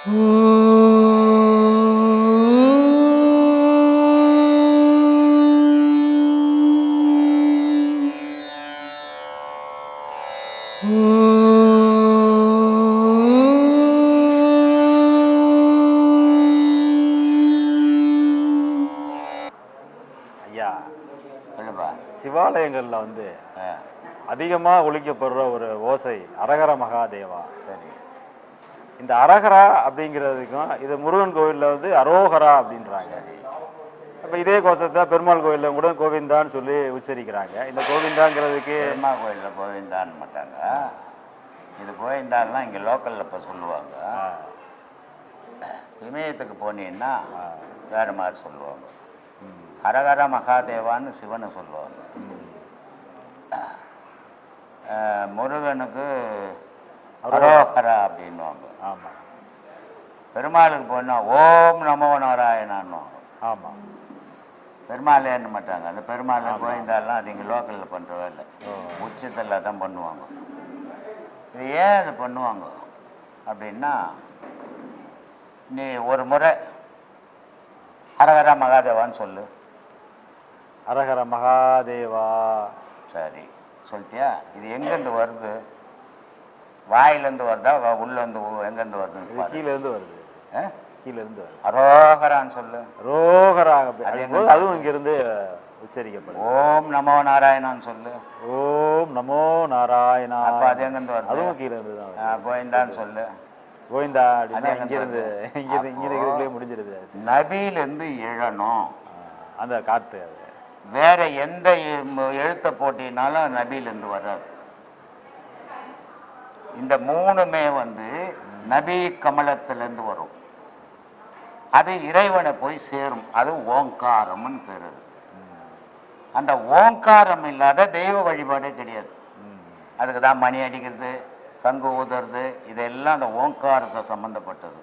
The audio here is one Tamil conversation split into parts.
ஐயா, சிவாலயங்களில் வந்து அதிகமாக ஒழிக்கப்படுற ஒரு ஓசை அரகர மகாதேவா. சரி, இந்த அரகரா அப்படிங்கிறதுக்கும் இது முருகன் கோவிலில் வந்து அரோகரா அப்படின்றாங்க. இப்போ இதே கோஷத்தை பெருமாள் கோவிலில் கூட கோவிந்தான்னு சொல்லி உச்சரிக்கிறாங்க. இந்த கோவிந்தாங்கிறதுக்கு பெருமாள் கோவிலில் கோவிந்தான்னு மாட்டாங்க. இது கோவிந்தான்லாம் இங்கே லோக்கலில் இப்போ சொல்லுவாங்க. இமயத்துக்கு போனீங்கன்னா வேறு மாதிரி சொல்லுவாங்க. ஹரஹர மகாதேவான்னு சிவனை சொல்லுவாங்க. முருகனுக்கு அரோகரா அப்படின்வாங்க. ஆமாம். பெருமாளுக்கு போனால் ஓம் நமோ நாராயணான்னுவாங்க. ஆமாம். பெருமாளே என்ன மாட்டாங்க. அந்த பெருமாள் கோவிந்தாலாம் அது இங்கே லோக்கலில் பண்ணுற வேலை, உச்சத்தில் தான் பண்ணுவாங்க. இது ஏன் இது பண்ணுவாங்க அப்படின்னா, நீ ஒரு முறை ஹரஹர மகாதேவான்னு சொல்லு. அரகர மகாதேவா. சரி, சொல்லிட்டியா? இது எங்கேருந்து வருது? வாயிலேருந்து வருதா உள்ளேருந்து எங்கேருந்து வருதுன்னு? கீழேருந்து வருது. கீழேருந்து வருது. அரோகரான்னு சொல்லு. ரோகரா. அதுவும் இங்கிருந்து உச்சரிக்கப்படும். ஓம் நமோ நாராயணான்னு சொல்லு. ஓம் நமோ நாராயணா. அப்போ அது எங்கேருந்து வருது? அதுவும் கீழேருந்து தான். கோவிந்தான்னு சொல்லு. கோவிந்தா அப்படின்னா இங்கிருந்து இங்கே முடிஞ்சிருது. நபியிலேருந்து எழணும் அந்த காற்று. அது வேற எந்த எழுத்தை போட்டினாலும் நபியிலேருந்து வராது. இந்த மூணுமே வந்து நபி கமலத்திலேருந்து வரும். அது இறைவனை போய் சேரும். அது ஓங்காரம்னு பேர். அந்த ஓங்காரம் இல்லாத தெய்வ வழிபாடே கிடையாது. அதுக்கு தான் மணி அடிக்கிறது, சங்கு ஊதுறது, இதெல்லாம் அந்த ஓங்காரத்தை சம்மந்தப்பட்டது.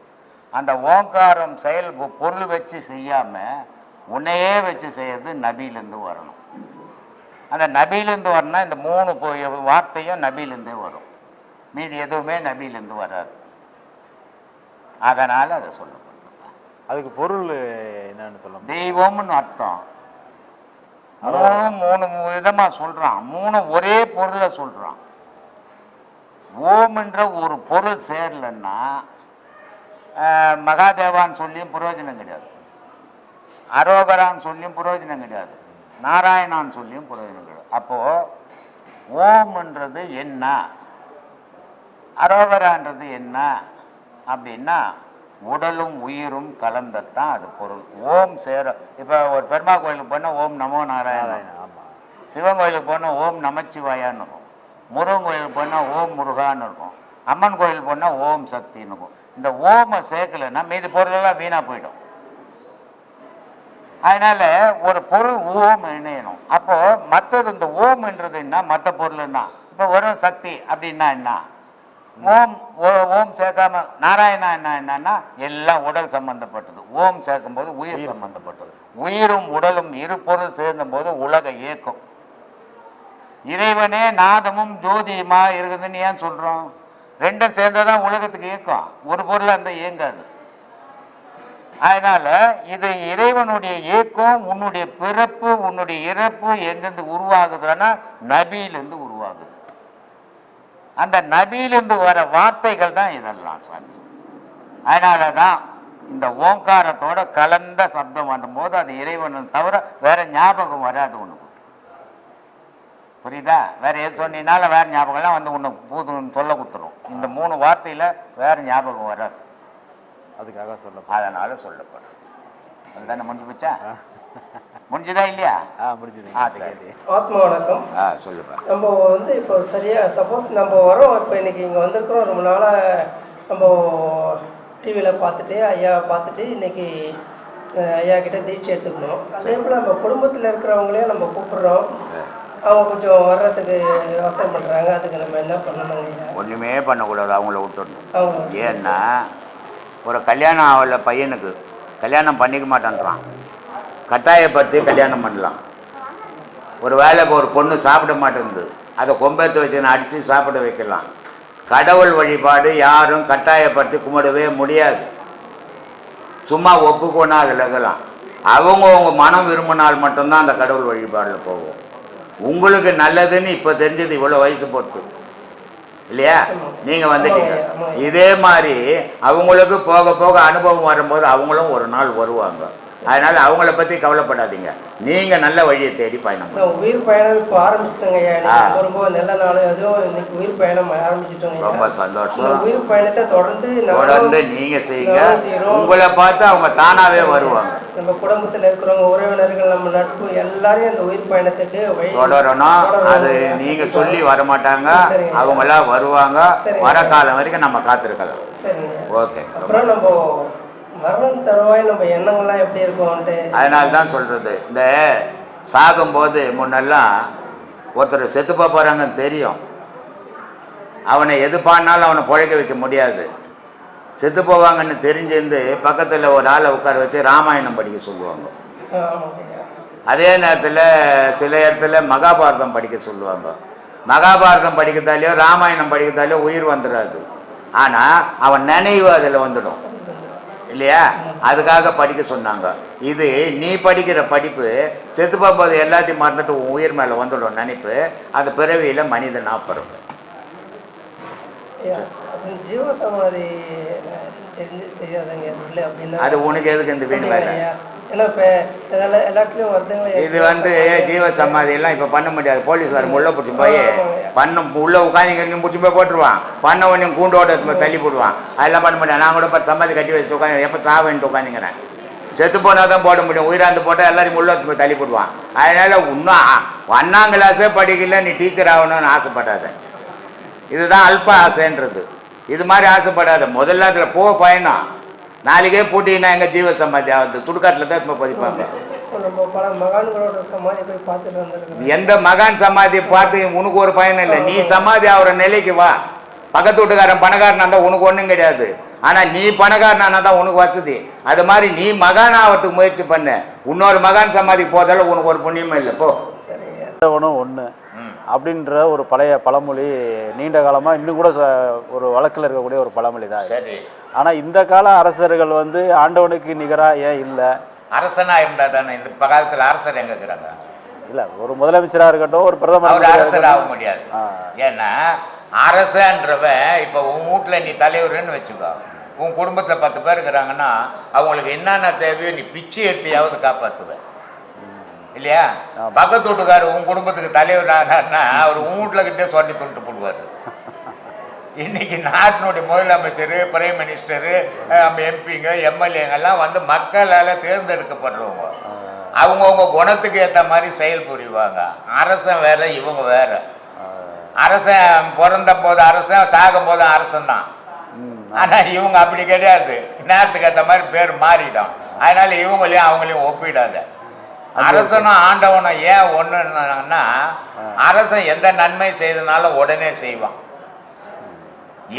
அந்த ஓங்காரம் செயல் பொருள் வச்சு செய்யாமல் உன்னையே வச்சு செய்யறது நபியிலேருந்து வரணும். அந்த நபியிலேருந்து வரணும்னா இந்த மூணு வார்த்தையும் நபியிலேருந்தே வரும். மீதி எதுவுமே நபியிலேருந்து வராது. அதனால் அதை சொல்லப்படும். அதுக்கு பொருள் என்னன்னு சொல்ல? தெய்வம்னு அர்த்தம். மூணு விதமாக சொல்கிறான். மூணு ஒரே பொருளை சொல்கிறான். ஓம்ன்ற ஒரு பொருள் சேரலன்னா மகாதேவான்னு சொல்லியும் பிரயோஜனம் கிடையாது, அரோகரான்னு சொல்லியும் பிரயோஜனம் கிடையாது, நாராயணான்னு சொல்லியும் பிரயோஜனம் கிடையாது. அப்போது ஓம்ன்றது என்ன, அரோகரான்றது என்ன அப்படின்னா உடலும் உயிரும் கலந்தத்தான் அது பொருள். ஓம் சேர. இப்போ ஒரு பெருமா கோயிலுக்கு போனால் ஓம் நமோ நாராயணன், சிவன் கோயிலுக்கு போனால் ஓம் நமச்சிவாயான்னு இருக்கும், முருகன் கோயிலுக்கு போனால் ஓம் முருகான்னு இருக்கும், அம்மன் கோயிலுக்கு போனால் ஓம் சக்தின்னு இருக்கும். இந்த ஓமை சேர்க்கலைன்னா மீதி பொருளெல்லாம் வீணாக போயிடும். அதனால் ஒரு பொருள் ஓம் இணையணும். அப்போது மற்றது இந்த ஓம்ன்றது என்ன, மற்ற பொருள் என்ன? இப்போ வெறும் சக்தி அப்படின்னா என்ன? ஓம் ஓம் சேர்க்காம நாராயணா என்னன்னா எல்லாம் உடல் சம்பந்தப்பட்டது. ஓம் சேர்க்கும் போது உயிர் சம்பந்தப்பட்டது. உயிரும் உடலும் இரு பொருள் சேர்ந்த போது உலக இயக்கம். இறைவனே நாதமும் ஜோதியுமா இருக்குதுன்னு ஏன் சொல்றோம்? ரெண்டும் சேர்ந்ததான் உலகத்துக்கு இயக்கம். ஒரு பொருள் அந்த இயங்காது. அதனால இது இறைவனுடைய இயக்கம். உன்னுடைய பிறப்பு உன்னுடைய இறப்பு எங்கிருந்து உருவாகுதுன்னா நபியிலிருந்து உருவாகுது. அந்த நபியிலிருந்து வர வார்த்தைகள் தான் இதெல்லாம் சாமி. அதனால தான் இந்த ஓங்காரத்தோட கலந்த சப்தம் வரும்போது அது இறைவனை தவிர வேற ஞாபகம் வராது உனக்கு. புரியுதா? வேற எது சொன்னீங்கனால வேற ஞாபகம்லாம் வந்து உன்னை பூதுன்னு சொல்ல கொடுத்துரும். இந்த மூணு வார்த்தையில வேற ஞாபகம் வராது. அதுக்காக சொல்ல, அதனால சொல்லப்படும். அதுதானே முடிஞ்சு போச்சா? முடிஞ்சுதா இல்லையா? முடிஞ்சது. ஆத்மா வணக்கம். சொல்லுப்பா. நம்ம வந்து இப்போ சரியாக சப்போஸ் நம்ம வரோம், இப்போ இன்னைக்கு இங்கே வந்திருக்கிறோம். ரொம்ப நாளாக நம்ம டிவியில் பார்த்துட்டு ஐயா பார்த்துட்டு இன்னைக்கு ஐயா கிட்ட தீட்சை எடுத்துக்கணும். அதே போல் நம்ம குடும்பத்தில் இருக்கிறவங்களையும் நம்ம கூப்பிடுறோம். அவங்க கொஞ்சம் வர்றதுக்கு யோசனை பண்ணுறாங்க. அதுக்கு நம்ம என்ன பண்ணணும்? ஒன்றுமே பண்ணக்கூடாது, அவங்கள விட்டுடணும். ஏன்னா ஒரு கல்யாணம் ஆகல பையனுக்கு கல்யாணம் பண்ணிக்க மாட்டேன்றான், கட்டாயப்படுத்தி கல்யாணம் பண்ணலாம். ஒரு வேலை ஒரு பொண்ணு சாப்பிட மாட்டேங்குது, அதை கொம்பேற்று வச்சு அடித்து சாப்பிட வைக்கலாம். கடவுள் வழிபாடு யாரும் கட்டாயப்படுத்தி கும்பிடவே முடியாது. சும்மா ஒப்புக்கோனா அதில் இருக்கலாம். அவங்கவுங்க மனம் விரும்பினால் மட்டும்தான் அந்த கடவுள் வழிபாடில் போகும். உங்களுக்கு நல்லதுன்னு இப்போ தெரிஞ்சது இவ்வளோ வயசு பொறுத்து இல்லையா? நீங்கள் வந்துட்டீங்க. இதே மாதிரி அவங்களுக்கு போக போக அனுபவம் வரும்போது அவங்களும் ஒரு நாள் வருவாங்க. அதனால அவங்கள பற்றி கவலைப்படாதீங்க. நீங்கள் நல்ல வழியை தேடி பயணம் உயிர் பயணம் இப்போ ஆரம்பிச்சிட்டோங்க ஐயா. ரொம்ப நல்ல நாள், அதுவும் இன்னைக்கு உயிர் பயணம் ஆரம்பிச்சிட்டோங்க. ரொம்ப சந்தோஷம். உயிர் பயணத்தை தொடர்ந்து நீங்கள் செய்யுங்க. உங்களை பார்த்து அவங்க தானாகவே வருவாங்க. நம்ம குடும்பத்தில் இருக்கிறவங்க, உறவினர்கள், நம்ம நட்பு எல்லாரையும் அந்த உயிர் பயணத்துக்கு தொடரணும். அது நீங்கள் சொல்லி வரமாட்டாங்க, அவங்களா வருவாங்க. வர காலம் வரைக்கும் நம்ம காத்திருக்கலாம். சரிங்க. ஓகே. அப்புறம் நம்ம மரணம் தருவாய் நம்ம எண்ணங்கள்லாம் எப்படி இருக்கும்ட்டு அதனால தான் சொல்கிறது. இந்த சாகும்போது முன்னெல்லாம் ஒருத்தர் செத்து போகிறாங்கன்னு தெரியும். அவனை எது பாடினாலும் அவனை பிழைக்க வைக்க முடியாது. செத்து போவாங்கன்னு தெரிஞ்சிருந்து பக்கத்தில் ஒரு ஆளை உட்கார வச்சு ராமாயணம் படிக்க சொல்லுவாங்க. அதே நேரத்தில் சில இடத்துல மகாபாரதம் படிக்க சொல்லுவாங்க. மகாபாரதம் படிக்கிறதாலேயோ ராமாயணம் படிக்கிறதாலேயோ உயிர் வந்துடாது. ஆனால் அவன் நினைவு அதில் வந்துடும் இல்லையா? அதுக்காக படிக்க சொன்னாங்க. இது நீ படிக்கிற படிப்பு செத்து போகும்போது எல்லாத்தையும் மறந்துட்டு உன் உயிர் மேலே வந்துடும் நினைப்பு. அந்த பிறவியில் மனிதனா பிறகு ஜீவசமாதி அது உனக்கு எதுக்கு இந்த வீண் வேலை? இது ஜீவ சமாதியெல்லாம் இப்போ பண்ண முடியாது. போலீஸ்காரன் உள்ள பிடிச்சி போய் உள்ள உட்காந்து பிடிச்சி போய் போட்டுருவான். பண்ண உடனே கூண்டோட தள்ளி போடுவான். அதெல்லாம் பண்ண முடியாது. நான் கூட இப்போ சமாதி கட்டி வச்சுட்டு உட்காந்து எப்போ சாவேன்ட்டு உட்காந்துங்கிறேன். செத்து போனால் தான் போட முடியும். உயிராந்து போட்டால் எல்லாரையும் உள்ள போய் தள்ளி போடுவான். அதனால இன்னும் 1ஆம் கிளாஸே படிக்கல நீ டீச்சர் ஆகணும்னு ஆசைப்படாத. இதுதான் அல்ப ஆசைன்றது. இது மாதிரி ஆசைப்படாத. முதல்ல அதில் பயணம். நாளைக்கே போட்டிங்கன்னா எங்கள் ஜீவ சமாதி ஆகுது. துடுக்காட்டில் தான் இப்போ பதிப்பாங்க. எந்த மகான் சமாதியை பார்த்து உனக்கு ஒரு பயணம் இல்லை. நீ சமாதி ஆகிற நிலைக்கு வா. பக்கத்து வீட்டுக்காரன் பணக்காரனா தான் உனக்கு ஒன்றும் கிடையாது. ஆனால் நீ பணக்காரனா தான் உனக்கு வசதி. அது மாதிரி நீ மகான் ஆகிறதுக்கு முயற்சி பண்ண. இன்னொரு மகான் சமாதிக்கு போதால உனக்கு ஒரு புண்ணியமும் இல்லை. போ ஒன்று அப்படின்ற ஒரு பழைய பழமொழி நீண்ட காலமாக இன்னும் கூட ஒரு வழக்கில் இருக்கக்கூடிய ஒரு பழமொழி தான். ஆனால் இந்த கால அரசர்கள் ஆண்டவனுக்கு நிகராக ஏன் இல்லை? அரசனா இருந்தா தானே. இந்த காலத்தில் அரசர் எங்க இருக்கிறாங்க? இல்லை, ஒரு முதலமைச்சராக இருக்கட்டும், ஒரு பிரதமர் அரசர் ஆக முடியாது. ஏன்னா அரசன்றவன் இப்போ உன் வீட்டில் நீ தலைவர்னு வச்சுக்கோ. உன் குடும்பத்தில் 10 பேர் இருக்கிறாங்கன்னா அவங்களுக்கு என்னென்ன தேவையோ நீ பிச்சை எடுத்தையாவது காப்பாற்றுவேன் இல்லையா? பக்கத்து வீட்டுக்காரர் உன் குடும்பத்துக்கு தலைவர் ஆனார்னா அவர் உன் வீட்டில் கிட்டே சொல்லி தொண்டு போடுவார். இன்னைக்கு நாட்டினுடைய முதலமைச்சர், பிரைம் மினிஸ்டரு, எம்பிங்க, எம்எல்ஏங்கெல்லாம் மக்களால் தேர்ந்தெடுக்கப்படுறவங்க. அவங்கவுங்க குணத்துக்கு ஏற்ற மாதிரி செயல் புரிவாங்க. அரசன் வேற, இவங்க வேற. அரசன் பிறந்த போது அரசன், சாகும் போது அரசன் தான். ஆனால் இவங்க அப்படி கிடையாது. நேரத்துக்கு ஏற்ற மாதிரி பேர் மாறிடும். அதனால இவங்களையும் அவங்களையும் ஒப்பிடாத. அரசனும் ஆண்டவனும் ஏன் ஒன்றுன்னா அரசன் எந்த நன்மை செய்தனாலும் உடனே செய்வான்.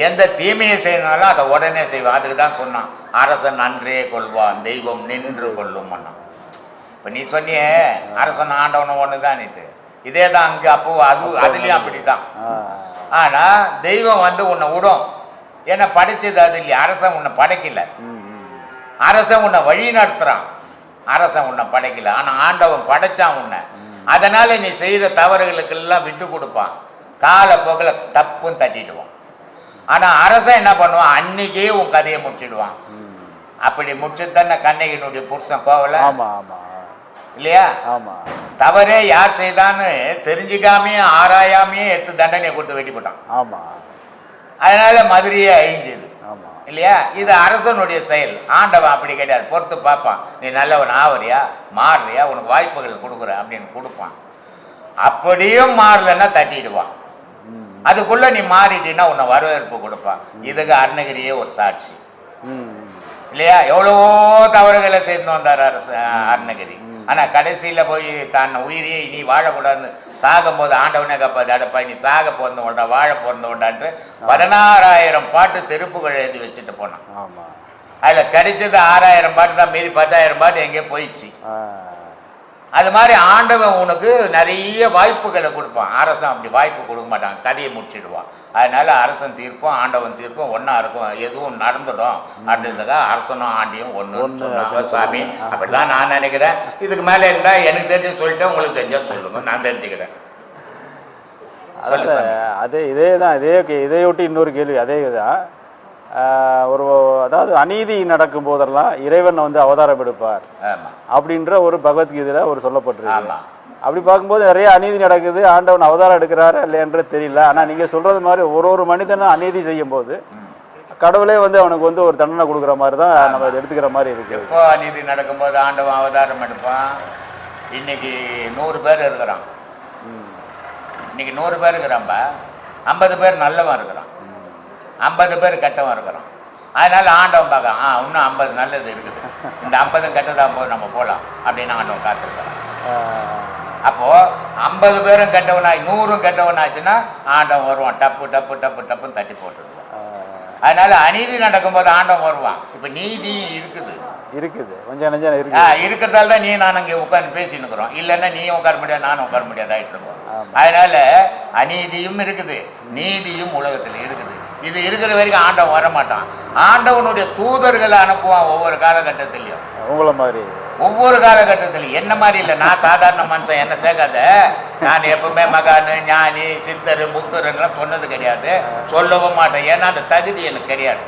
எந்த தீமையை செய்யணும்னாலும் அதை உடனே செய்வான். அதுக்கு தான் சொன்னான் அரசன் நன்றே கொள்வான், தெய்வம் நின்று கொள்ளும். இப்போ நீ சொன்னியே அரசன் ஆண்டவனும் ஒன்று தான்ட்டு. இதே தான் அங்கே அப்போ அதுலேயும் அப்படி தான். ஆனால் தெய்வம் உன்னை விடும். ஏன்னா படைச்சது அது இல்லையா? அரசன் உன்னை படைக்கல. அரசன் உன்னை வழி நடத்துகிறான். அரசன் உன்னை படைக்கல. ஆனால் ஆண்டவன் படைச்சான் உன்னை. அதனால நீ செய்கிற தவறுகளுக்கெல்லாம் விட்டு கொடுப்பான். காலப்போக்கில் தப்புன்னு தட்டிடுவான். ஆனால் அரசன் என்ன பண்ணுவான்? அன்னைக்கே உன் கதையை முடிச்சிடுவான். அப்படி முடிச்சு தானே கண்ணகியினுடைய புருஷன் கோவல இல்லையா? தவறே யார் செய்தான்னு தெரிஞ்சுக்காமையே ஆராயாமையே எடுத்து தண்டனையை கொடுத்து வெட்டி போட்டான். அதனால மதுரையே அழிஞ்சது இல்லையா? இது அரசனுடைய செயல். ஆண்டவன் அப்படி கிடையாது. பொறுத்து பார்ப்பான். நீ நல்லவன் ஆவறியா, மாறுறியா, உனக்கு வாய்ப்புகள் கொடுக்குற அப்படின்னு கொடுப்பான். அப்படியும் மாறலன்னா தட்டிடுவான். அதுக்குள்ள நீ மாறிட்டீன்னா உன்னை வரவேற்பு கொடுப்பான். இதுக்கு அருணகிரியே ஒரு சாட்சி இல்லையா? எவ்வளவோ தவறுகளை செய்து வந்தார் அருணகிரி. ஆனால் கடைசியில் போய் தான் உயிரியே இனி வாழக்கூடாதுன்னு சாகும்போது ஆண்டவனே காப்பாது, அடப்பா நீ சாக பிறந்தவன்டா, வாழ பிறந்தவன்டான்ட்டு 16,000 பாட்டு திருப்புகள் எழுதி வச்சுட்டு போனான். அதில் கிடைச்சது 6,000 பாட்டு தான். மீதி 10,000 பாட்டு எங்கேயோ போயிடுச்சு. அது மாதிரி ஆண்டவன் உனக்கு நிறைய வாய்ப்புகளை கொடுப்பான். அரசன் அப்படி வாய்ப்பு கொடுக்க மாட்டான், கதையை முடிச்சிடுவான். அதனால அரசன் தீர்ப்பும் ஆண்டவன் தீர்ப்பும் ஒன்றா இருக்கும், எதுவும் நடந்துடும் அப்படின்றதுக்காக அரசனும் ஆண்டியும் ஒன்று சொன்னாங்க சாமி. அப்படிதான் நான் நினைக்கிறேன். இதுக்கு மேலே இருந்தால் எனக்கு தெரிஞ்சு சொல்லிட்டேன், உங்களுக்கு தெரிஞ்சால் சொல்லுங்க, நான் தெரிஞ்சுக்கிறேன். அதே இதே தான், இதையொட்டி இன்னொரு கேள்வி அதே தான். ஒரு அதாவது அநீதி நடக்கும் போதெல்லாம் இறைவன் வந்து அவதாரம் எடுப்பார் அப்படின்ற ஒரு பகவத்கீதையில் ஒரு சொல்லப்பட்டிருக்கு. அப்படி பார்க்கும்போது நிறைய அநீதி நடக்குது, ஆண்டவன் அவதாரம் எடுக்கிறாரு இல்லையன்றது தெரியல. ஆனால் நீங்கள் சொல்கிறது மாதிரி ஒரு மனிதனும் அநீதி செய்யும் போது கடவுளே வந்து அவனுக்கு வந்து ஒரு தண்டனை கொடுக்குற மாதிரி தான் நம்ம எடுத்துக்கிற மாதிரி இருக்கு. எப்போ அநீதி நடக்கும்போது ஆண்டவன் அவதாரம் எடுப்பான்? இன்னைக்கு 100 பேர் இருக்கிறான், இன்னைக்கு 100 பேர் இருக்கிறான்பா, 50 பேர் நல்லவன் இருக்கிறான், 50 பேர் கெட்டவன் இருக்கிறான். அதனால ஆண்டவன் பார்க்கலாம், இன்னும் 50 நல்லது இருக்குது, இந்த 50 கெட்டதா போது நம்ம போகலாம் அப்படின்னு ஆண்டவன் காத்திருக்கிறான். அப்போ 50 பேரும் கெட்டவனாய் 100 கெட்டவனாச்சுன்னா ஆண்டவன் வருவான், டப்பு டப்பு டப்பு டப்புன்னு தட்டி போட்டுருவான். அதனால அநீதி நடக்கும்போது ஆண்டவன் வருவான். இப்போ நீதி இருக்குது கொஞ்சம் நெஞ்சம் இருக்கு, இருக்கிறதால தான் நீ நான் அங்கே உட்காந்து பேசின்னு இருக்கிறோம். இல்லைன்னா நீ உட்கார முடியாது, நானும் உட்கார முடியாது ஆகிட்டு இருக்கோம். அதனால அநீதியும் இருக்குது, நீதியும் உலகத்தில் இருக்குது. இது இருக்கிற வரைக்கும் ஆண்டவன் வரமாட்டான். ஆண்டவனுடைய தூதர்களை அனுப்புவான் ஒவ்வொரு காலகட்டத்திலையும், உங்களை மாதிரி ஒவ்வொரு காலகட்டத்திலையும். என்ன மாதிரி இல்லை, நான் சாதாரண மனுஷன், என்ன சேர்க்காத. நான் எப்பவுமே மகானு ஞானி சித்தர் முத்தர்லாம் சொன்னது கிடையாது, சொல்லவும் மாட்டேன். ஏன்னா அந்த தகுதி எனக்கு கிடையாது,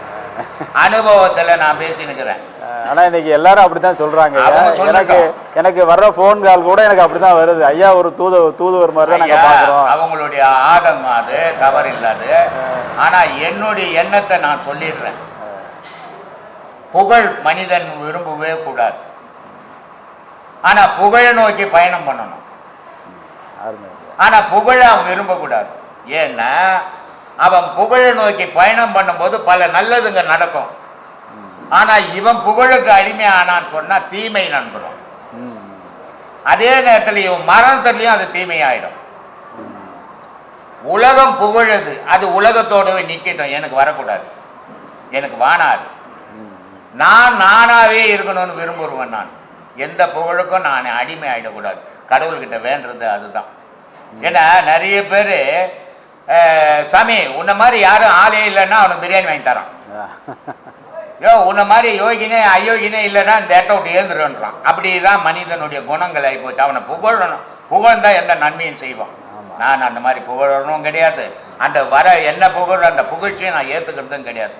அனுபவத்தில் நான் பேசினுக்கிறேன். ஆனால் இன்னைக்கு எல்லாரும் அப்படித்தான் சொல்றாங்க. எனக்கு வர்ற ஃபோன் கால் கூட எனக்கு அப்படிதான் வருது, ஐயா ஒரு தூதுவர் மாதிரி தான் நாங்கள் பார்க்குறோம். அவங்களுடைய ஆதம் அது தவறு இல்லாது. ஆனால் என்னுடைய எண்ணத்தை நான் சொல்லிடுறேன். புகழ் மனிதன் விரும்பவே கூடாது, ஆனால் புகழை நோக்கி பயணம் பண்ணணும். ஆனால் புகழை அவன் விரும்பக்கூடாது. ஏன்னா அவன் புகழை நோக்கி பயணம் பண்ணும்போது பல நல்லதுங்க நடக்கும். ஆனா இவன் புகழுக்கு அடிமை ஆனான்னு சொன்னா தீமை நண்பரும். அதே நேரத்தில் இவன் மரணத்திலையும் அது தீமை ஆயிடும். உலகம் புகழுது, அது உலகத்தோடவே நிக்கட்டும், எனக்கு வரக்கூடாது, எனக்கு வானாது. நான் நானாவே இருக்கணும்னு விரும்புவேன். நான் எந்த புகழுக்கும் நான் அடிமை ஆயிடக்கூடாது. கடவுள்கிட்ட வேண்டது அதுதான். ஏன்னா நிறைய பேர் சாமி உன்ன மாதிரி யாரும் ஆளே இல்லைன்னா அவனுக்கு பிரியாணி வாங்கி தரான். உன்ன மாதிரி யோகினே அயோகினே இல்லைன்னா இந்த இடத்த விட்டு ஏந்துருன்றான். அப்படிதான் மனிதனுடைய குணங்கள் ஆகி போச்சு. அவனை புகழணும், புகழ்ந்தா எந்த நன்மையும் செய்வான். நான் அந்த மாதிரி புகழணும் கிடையாது. அந்த வர என்ன புகழ் அந்த புகழ்ச்சியை நான் ஏற்றுக்கிறதும் கிடையாது.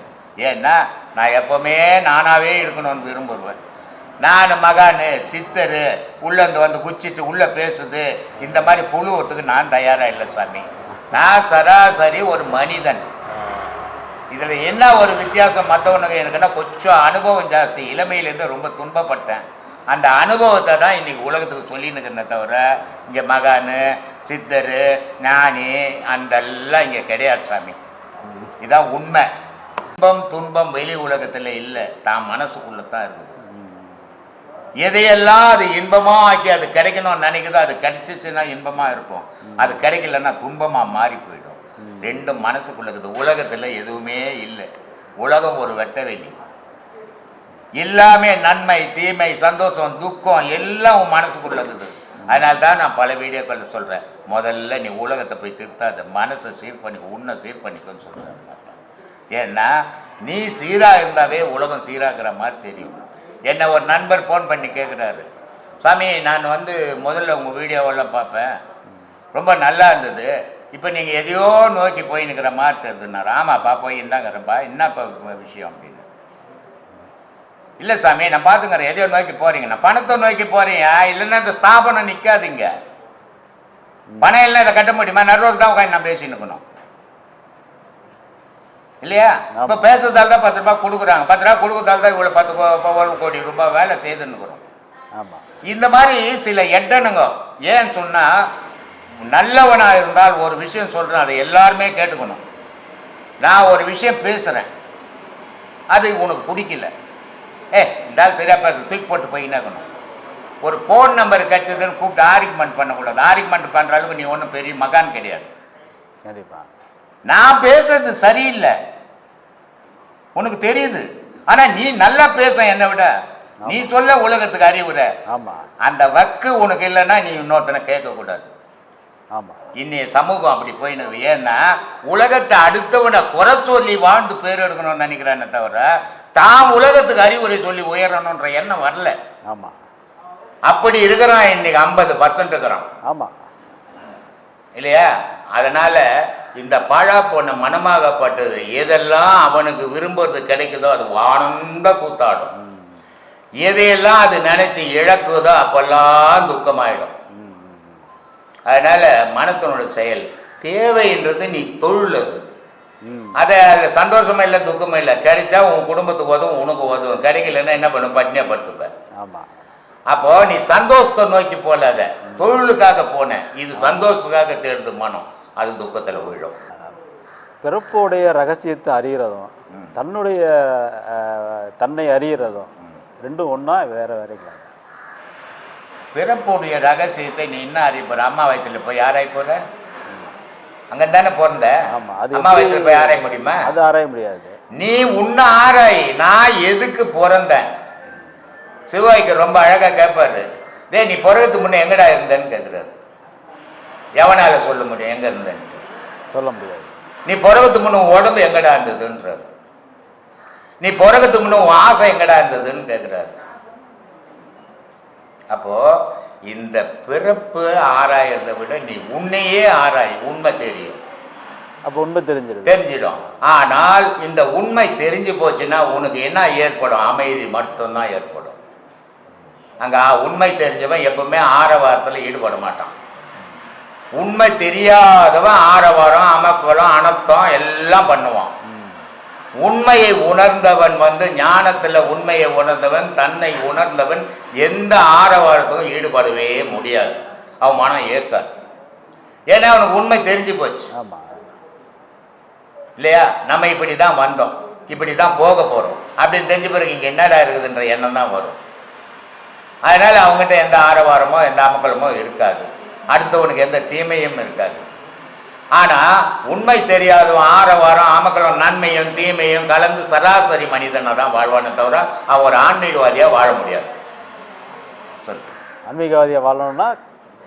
ஏன்னா நான் எப்பவுமே நானாவே இருக்கணும்னு விரும்புவேன். நான் மகானு சித்தரு உள்ளேருந்து வந்து குச்சிட்டு உள்ளே பேசுது இந்த மாதிரி புழுவத்துக்கு நான் தயாராக இல்லை சாமி. நான் சராசரி ஒரு மனிதன். இதில் என்ன ஒரு வித்தியாசம் மற்றவனுக்கு எனக்குன்னா கொஞ்சம் அனுபவம் ஜாஸ்தி. இளமையிலேருந்து ரொம்ப துன்பப்பட்டேன். அந்த அனுபவத்தை தான் இன்றைக்கி உலகத்துக்கு சொல்லினுக்கிறேனே தவிர இங்கே மகானு சித்தரு ஞானி அந்தெல்லாம் இங்கே கிடையாது சாமி. இதுதான் உண்மை. இன்பம் துன்பம் வெளி உலகத்தில் இல்லை, தான் மனசுக்குள்ளே தான் இருக்குது. எதையெல்லாம் அது இன்பமாக ஆக்கி அது கிடைக்கணும்னு நினைக்குதோ அது கிடைச்சிச்சுன்னா இன்பமாக இருக்கும், அது கிடைக்கலன்னா துன்பமாக மாறி போயிடும். ரெண்டும் மனசுக்குள்ள இருக்குது. உலகத்தில் எதுவுமே இல்லை. உலகம் ஒரு வெட்ட வெளி. எல்லாமே நன்மை தீமை சந்தோஷம் துக்கம் எல்லாம் உன் மனசுக்குள்ள இருக்குது. அதனால தான் நான் பல வீடியோக்களில் சொல்கிறேன், முதல்ல நீ உலகத்தை போய் திருத்தாத, மனசை சீர் பண்ணிக்க, உன்னை சீர் பண்ணிக்கன்னு சொல்கிறேன். ஏன்னா நீ சீராக இருந்தாவே உலகம் சீராகிற மாதிரி தெரியும். என்னை ஒரு நண்பர் ஃபோன் பண்ணி கேட்குறாரு, சாமி நான் வந்து முதல்ல உங்கள் வீடியோவெல்லாம் பார்ப்பேன், ரொம்ப நல்லா இருந்தது, இப்போ நீங்கள் எதையோ நோக்கி போய் நிற்கிற மாதிரி தெரியுதுன்னாரு. ஆமாப்பா போய் இருந்தாங்கிறப்பா, என்னப்பா விஷயம் அப்படின்னு. இல்லை சாமி நான் பார்த்துங்கிறேன், எதையோ நோக்கி போகிறீங்க, நான் பணத்தை நோக்கி போகிறீங்க, இல்லைன்னா இந்த ஸ்தாபனம் நிற்காதீங்க, பணம் இல்லை இதை கட்ட முடியுமா, நடுவில் தான் உட்காந்து நான் பேசின்னு இருக்கணும் இல்லையா? இப்போ பேசுறதால தான் 10 ரூபா கொடுக்குறாங்க, 10 ரூபா கொடுக்குறதால தான் இவ்வளோ 1 கோடி ரூபாய் வேலை செய்துன்னுக்குறோம். இந்த மாதிரி சில எட்டனுங்க. ஏன்னு சொன்னால் நல்லவனாக இருந்தால் ஒரு விஷயம் சொல்கிறேன், அதை எல்லாருமே கேட்டுக்கணும். நான் ஒரு விஷயம் பேசுகிறேன், அது உனக்கு பிடிக்கல, இருந்தாலும் சரியா பேச தூக்கி போட்டு போயின்னேக்கணும். ஒரு ஃபோன் நம்பர் கிடைச்சதுன்னு கூப்பிட்டு ஆர்குமெண்ட் பண்ணக்கூடாது. ஆர்குமெண்ட் பண்ணுற அளவுக்கு நீ ஒன்றும் பெரிய மகான் கிடையாது. கண்டிப்பாக நான் பேசுறது சரியில்லை உனக்கு தெரியுது, ஆனால் நீ நல்லா பேச என்னை விட. நீ சொல்ல உலகத்துக்கு அறிவுரை. ஆமா அந்த வக்கு உனக்கு இல்லைன்னா நீ இன்னொருத்தனை கேட்கக்கூடாது. ஆமா இன்னைய சமூகம் அப்படி போயினது. ஏன்னா உலகத்தை அடுத்தவனை குறை சொல்லி வாழ்ந்து பேர் எடுக்கணும்னு நினைக்கிறானே தவிர தான் உலகத்துக்கு அறிவுரை சொல்லி உயரணுன்ற எண்ணம் வரல. ஆமா அப்படி இருக்கிறான் இன்னைக்கு 50% இருக்கிறான். ஆமா இல்லையா? அதனால இந்த பாழா போன மனமாகப்பட்டது எதெல்லாம் அவனுக்கு விரும்புறது கிடைக்குதோ அது வானந்த கூத்தாடும். எதையெல்லாம் அது நினைச்சு இழக்குதோ அப்பெல்லாம் துக்கமாயிடும். அதனால மனத்தினோட செயல் தேவைன்றது நீ தொழில் அது. அதை சந்தோஷமா இல்லை துக்கமா இல்லை. கிடைச்சா உன் குடும்பத்துக்கு உதவும், உனக்கு உதவும். கிடைக்கலன்னா என்ன பண்ணும்? பட்டினியா படுத்துப்ப. ஆமா அப்போ நீ சந்தோஷத்தை நோக்கி போலாத, தொழிலுக்காக போன. இது சந்தோஷத்துக்காக தேடுது மனம், அது துக்கத்துல விழும். பிறப்புடைய ரகசியத்தை அறியறதும் தன்னுடைய தன்னை அறியறதும் ரெண்டும் ஒன்றா வேற வேறங்களா? பிறப்புடைய ரகசியத்தை நீ என்ன அறிய போற? அம்மா வயிற்றுல போய் ஆராய போற? அங்க தானே பிறந்த. அம்மா வயிற்றுல போய் ஆராய முடியுமா? அது ஆராய முடியாது. நீ உன்ன ஆராய். நான் எதுக்கு பிறந்தேன்? சிவாய்க்கு ரொம்ப அழகா கேட்பாரு, டே நீ பிறகுக்கு முன்ன எங்கடா இருந்தேன்னு கேட்குறாரு. எவனால சொல்ல முடியும் எங்க இருந்தேன்னு? சொல்ல முடியாது. நீ பிறகுக்கு முன்ன உன் உடம்பு எங்கடா இருந்ததுன்றாரு. நீ பிறகுக்கு முன்ன உன் ஆசை எங்கடா இருந்ததுன்னு கேட்குறாரு. அப்போ இந்த பிறப்பு ஆராயறதை விட நீ உன்னையே ஆராய், உண்மை தெரியும். அப்போ உண்மை தெரிஞ்சிடும். ஆனால் இந்த உண்மை தெரிஞ்சு போச்சுன்னா உனக்கு என்ன ஏற்படும்? அமைதி மட்டும்தான் ஏற்படும். அங்க உண்மை தெரிஞ்சவன் எப்பவுமே ஆரவாரத்தில் ஈடுபட மாட்டான். உண்மை தெரியாதவன் ஆரவாரம், அமக்கலம், அனர்த்தம் எல்லாம் பண்ணுவான். உண்மையை உணர்ந்தவன் ஞானத்துல உண்மையை உணர்ந்தவன், தன்னை உணர்ந்தவன் எந்த ஆரவாரத்துக்கும் ஈடுபடவே முடியாது. அவன் மனம் ஏற்காது. ஏன்னா அவனுக்கு உண்மை தெரிஞ்சு போச்சு. இல்லையா? நம்ம இப்படிதான் வந்தோம், இப்படிதான் போக போறோம் அப்படின்னு தெரிஞ்ச பிறகு இங்க என்னடா இருக்குதுன்ற எண்ணம் தான் வரும். அதனால அவங்ககிட்ட எந்த ஆரவாரமோ எந்த அமக்கலமோ இருக்காது. அடுத்தவனுக்கு எந்த தீமையும் இருக்காது. ஆனா உண்மை தெரியாதவன் ஆரவாரம், அமக்கலம், நன்மையும் தீமையும் கலந்து சராசரி மனிதனை தான் வாழ்வானே தவிர அவன் ஒரு ஆன்மீகவாதியா வாழ முடியாது. சொல்லு. ஆன்மீகவாதியா வாழணும்னா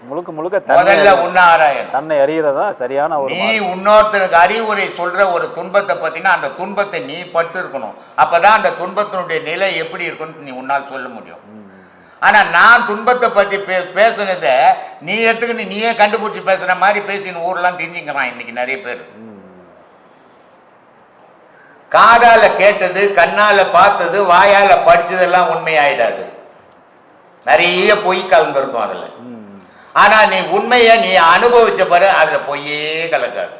முழுக்க முழுக்க முதல்ல உன்ன ஆராயணும். தன்னை அறியறதா சரியான ஒரு. நீ இன்னொருத்தருக்கு அறிவுரை சொல்ற ஒரு துன்பத்தை பத்தினா அந்த துன்பத்தை நீ பட்டு இருக்கணும். அப்பதான் அந்த துன்பத்தினுடைய நிலை எப்படி இருக்குன்னு நீ உன்னால் சொல்ல முடியும். ஆனா நான் துன்பத்தை பத்தி பேசுனதை நீ எடுத்துக்கிட்டு நீயே கண்டுபிடிச்சி பேசுற மாதிரி பேசின்னு ஊர்லாம் தெரிஞ்சுக்கிறான் இன்னைக்கு நிறைய பேர். காதால கேட்டது, கண்ணால பார்த்தது, வாயால படிச்சதெல்லாம் உண்மையாயிடாது. நிறைய பொய் கலந்துருக்கும் அதுல. ஆனா நீ உண்மைய நீ அனுபவிச்ச பாரு, அதுல பொய்யே கலக்காது.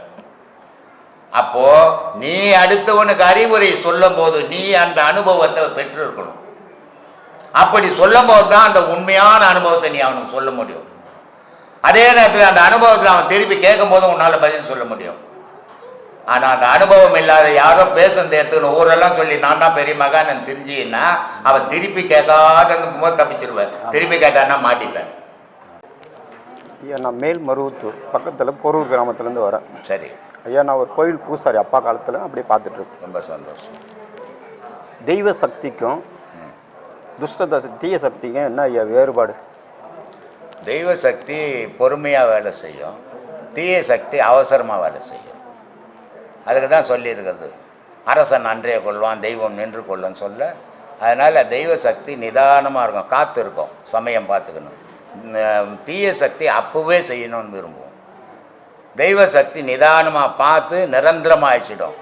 அப்போ நீ அடுத்தவனுக்கு அறிவுரை சொல்லும் போது நீ அந்த அனுபவத்தை பெற்று இருக்கணும். அப்படி சொல்லும் போது தான் அந்த உண்மையான அனுபவத்தை நீ அவனுக்கு சொல்ல முடியும். அதே நேரத்தில் அந்த அனுபவத்தில் அவன் திருப்பி கேட்கும் போதும் உன்னால பதில் சொல்ல முடியும். ஆனா அந்த அனுபவம் இல்லாத யாரோ பேசுறத எடுத்துக்கணும் ஊரெல்லாம் சொல்லி நான் தான் பெரிய மகான் தெரிஞ்சின்னா அவன் திருப்பி கேட்காத போது தப்பிச்சிருவேன். திருப்பி கேட்டான்னா மாட்டிப்பேன். ஐயா, நான் மேல்மருவத்தூர் பக்கத்தில் பொரூர் கிராமத்துலேருந்து வரேன். சரி ஐயா, நான் ஒரு கோயில் பூசாரி அப்பா காலத்தில் அப்படியே பார்த்துட்ருக்கேன். ரொம்ப சந்தோஷம். தெய்வ சக்திக்கும் துஷ்ட தீய சக்திக்கும் என்ன ஐயா வேறுபாடு? தெய்வ சக்தி பொறுமையாக வேலை செய்யும், தீய சக்தி அவசரமாக வேலை செய்யும். அதுக்கு தான் சொல்லியிருக்கிறது, அரசன் அன்றைய கொள்வான் தெய்வம் நின்று கொள்ளுன்னு சொல்ல. அதனால் தெய்வ சக்தி நிதானமாக இருக்கும், காத்து இருக்கும், சமயம் பார்த்துக்கணும். தீய சக்தி அப்போவே செய்யணும்னு விரும்புவோம். தெய்வ சக்தி நிதானமாக பார்த்து நிரந்தரமாக அழிச்சிடும்.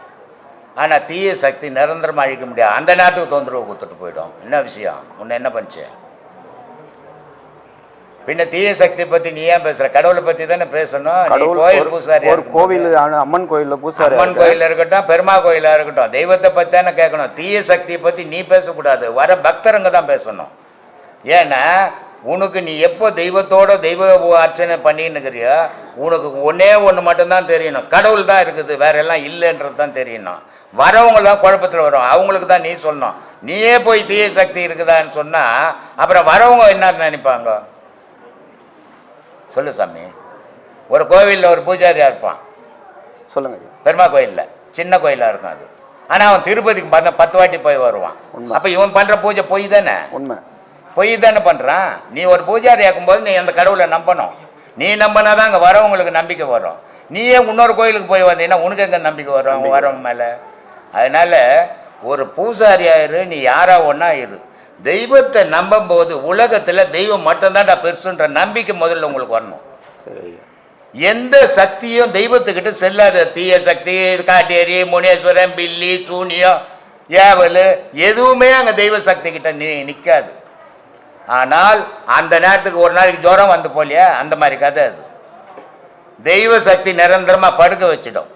ஆனால் தீய சக்தி நிரந்தரமாக அழிக்க முடியாது. அந்த நேரத்துக்கு தொந்தரவு கொடுத்துட்டு போயிடும். என்ன விஷயம்? உன்னை என்ன பண்ணுச்சு? பின்ன தீய சக்தி பற்றி நீ ஏன் பேசுகிற? கடவுளை பற்றி தானே பேசணும். கோயில் பூசாரி, ஒரு கோவில் அம்மன் கோயிலில் பூசாரி, அம்மன் கோயிலில் இருக்கட்டும், பெருமா கோயிலாக இருக்கட்டும், தெய்வத்தை பற்றி தானே கேட்கணும். தீய சக்தியை பற்றி நீ பேசக்கூடாது, வர பக்தருங்க தான் பேசணும். ஏன்னா உனக்கு நீ எப்போ தெய்வத்தோட தெய்வ அர்ச்சனை பண்ணின்னுக்கிறியோ உனக்கு ஒன்றே ஒன்று மட்டும்தான் தெரியணும், கடவுள் தான் இருக்குது, வேற எல்லாம் இல்லைன்றது தான் தெரியணும். வரவங்க தான் குழப்பத்தில் வரும், அவங்களுக்கு தான் நீ சொல்லணும். நீயே போய் தீய சக்தி இருக்குதான்னு சொன்னால் அப்புறம் வரவங்க என்ன நினைப்பாங்க? சொல்லு சாமி. ஒரு கோவிலில் ஒரு பூஜாரியாக இருப்பான், சொல்லுங்க. பெருமா கோயிலில் சின்ன கோயிலாக இருக்கும், அது ஆனால் அவன் திருப்பதிக்கு 10 வாட்டி போய் வருவான். அப்போ இவன் பண்ணுற பூஜை பொய் தானே? உண்மை. பொய் தானே பண்ணுறான். நீ ஒரு பூஜாரி ஆக்கும்போது நீ அந்த கடவுளை நம்பணும். நீ நம்பினா தான் அங்கே வரவங்களுக்கு நம்பிக்கை வரும். நீயே இன்னொரு கோயிலுக்கு போய் வந்தீங்கன்னா உனக்கு எங்கே நம்பிக்கை வரும் அவங்க வரவங்க மேலே? அதனால ஒரு பூசாரியாயிரு, நீ யாரா ஒன்றா இரு. தெய்வத்தை நம்பும் போது உலகத்தில் தெய்வம் மட்டும்தான்டா பெருசுன்ற நம்பிக்கை முதல்ல உங்களுக்கு வரணும். சரி. எந்த சக்தியும் தெய்வத்துக்கிட்ட செல்லாத. தீய சக்தி, காட்டேரி, முனேஸ்வரன், பில்லி, சூனியம், ஏவல் எதுவுமே அங்கே தெய்வ சக்தி கிட்ட நிற்காது. ஆனால் அந்த நேரத்துக்கு ஒரு நாளைக்கு ஜுரம் வந்து போலியா, அந்த மாதிரி கதை அது. தெய்வ சக்தி நிரந்தரமா படுக்க வச்சிடும்.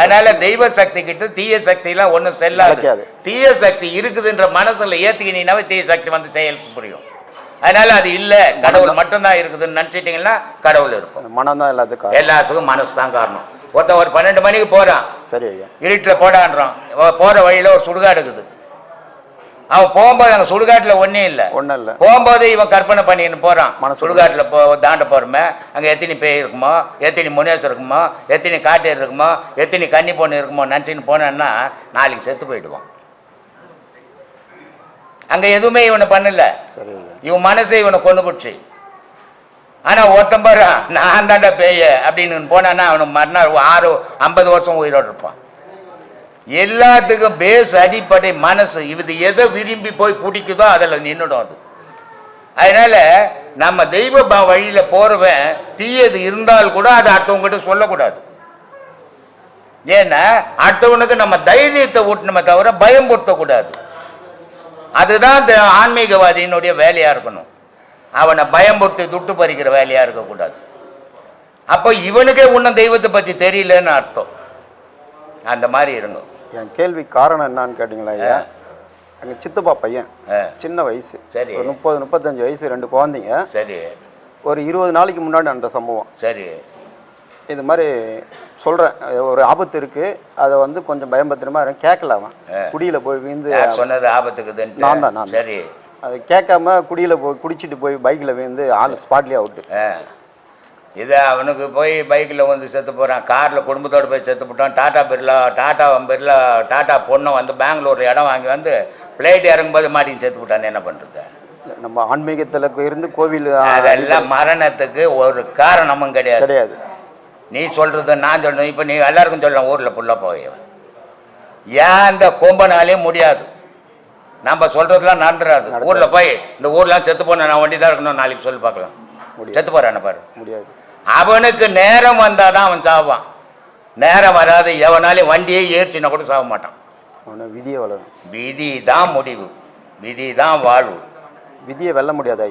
அதனால தெய்வ சக்தி கிட்ட தீய சக்தி எல்லாம் ஒன்றும் செல்லாது. தீய சக்தி இருக்குதுன்ற மனசுல ஏத்துக்கினீங்கன்னாவே தீய சக்தி வந்து செயலுக்கு புரியும். அதனால அது இல்ல, கடவுள் மட்டும்தான் இருக்குதுன்னு நினைச்சிட்டீங்கன்னா கடவுள் இருக்கும். மனம் தான் எல்லாத்துக்கும் மனசு தான் காரணம். ஒருத்தன் ஒரு 12 மணிக்கு போறான், சரி ஐயா, இருட்டில் போடான்றான். போற வழியில ஒரு சுடுகாடு இருக்குது. அவன் போகும்போது அங்கே சுடுகாட்டில் ஒன்றும் இல்லை. போகும்போது இவன் கற்பனை பண்ணின்னு போகிறான். சுடுகாட்டில் தாண்ட போகிறோமே, அங்கே எத்தனை பேய் இருக்குமோ, எத்தனை முனேஸ்வர் இருக்குமோ, எத்தனை காட்டேர் இருக்குமோ, எத்தனை கன்னி பொண்ணு இருக்குமோ நினச்சின்னு போனான்னா நாளைக்கு செத்து போயிடுவான். அங்கே எதுவுமே இவனை பண்ணல, இவன் மனசை இவனை கொண்டு போச்சு. ஆனால் ஒருத்தன் போகிறான், நான் தாண்டா பேய அப்படின்னு போனான்னா அவனுக்கு மறுநாள் 50 வருஷம் உயிரோடு இருப்பான். எல்லாத்துக்கும் பேஸ் அடிப்படை மனசு. இது எதை விரும்பி போய் பிடிக்குதோ அதில் நின்றுடும் அது. அதனால நம்ம தெய்வ வழியில போறவன் தீயது இருந்தால் கூட அதை அடுத்தவங்ககிட்ட சொல்லக்கூடாது. ஏன்னா அடுத்தவனுக்கு நம்ம தைரியத்தை ஊட்டணுமே தவிர பயம் பொருத்தக்கூடாது. அதுதான் இந்த ஆன்மீகவாதியினுடைய வேலையா இருக்கணும். அவனை பயம்படுத்தி துட்டு பறிக்கிற வேலையா இருக்கக்கூடாது. அப்போ இவனுக்கே இன்னும் தெய்வத்தை பற்றி தெரியலன்னு அர்த்தம். அந்த மாதிரி இருங்க. என் கேள்வி காரணம் என்னன்னு கேட்டீங்களா ஐயா, எங்கள் சித்தப்பா பையன் சின்ன வயசு, சரி, 30-35 வயசு, 2 குழந்தைங்க. சரி. ஒரு 20 நாளைக்கு முன்னாடி அந்த சம்பவம். சரி. இது மாதிரி சொல்கிறேன், ஒரு ஆபத்து இருக்குது, அதை வந்து கொஞ்சம் பயம்பத்திரமா கேட்கல. அவன் குடியில் போய் வீழ்ந்து சொன்னது ஆபத்துக்குது. நான் தான். சரி. அது கேட்காம குடியில் போய் குடிச்சிட்டு போய் பைக்கில் வீழ்ந்து ஆள் ஸ்பாட்லேயே அவுட்டு. இதை அவனுக்கு போய் பைக்கில் வந்து செத்து போகிறான், காரில் குடும்பத்தோடு போய் செத்து போட்டான். டாட்டா பொண்ணை வந்து பெங்களூரில் இடம் வாங்கி வந்து ஃப்ளைட் இறங்கும்போது மாட்டின்னு செத்து போட்டான்னு என்ன பண்ணுறது? நம்ம ஆன்மீகத்தில் இருந்து கோவில் அதெல்லாம் மரணத்துக்கு ஒரு காரணமும் கிடையாது. நீ சொல்கிறது நான் சொல்லணும். இப்போ நீ எல்லாருக்கும் சொல்லலாம் ஊரில் ஃபுல்லாக போய் ஏன் இந்த கொம்பனாலே முடியாது. நம்ம சொல்கிறதுலாம் நடந்துடாது. ஊரில் போய் இந்த ஊர்லாம் செத்து போன நான் வண்டி தான் இருக்கணும் நாளைக்கு சொல்லி பார்க்கலாம். செத்து போகிறான பாரு, முடியாது. அவனுக்கு நேரம் வந்தால் தான் அவன் சாவான். நேரம் வராது எவனாலையும் வண்டியே ஏறிச்சின்னா கூட சாக மாட்டான். விதியை வளரும். விதி தான் முடிவு, விதி தான் வாழ்வு. விதியை வெல்ல முடியாது.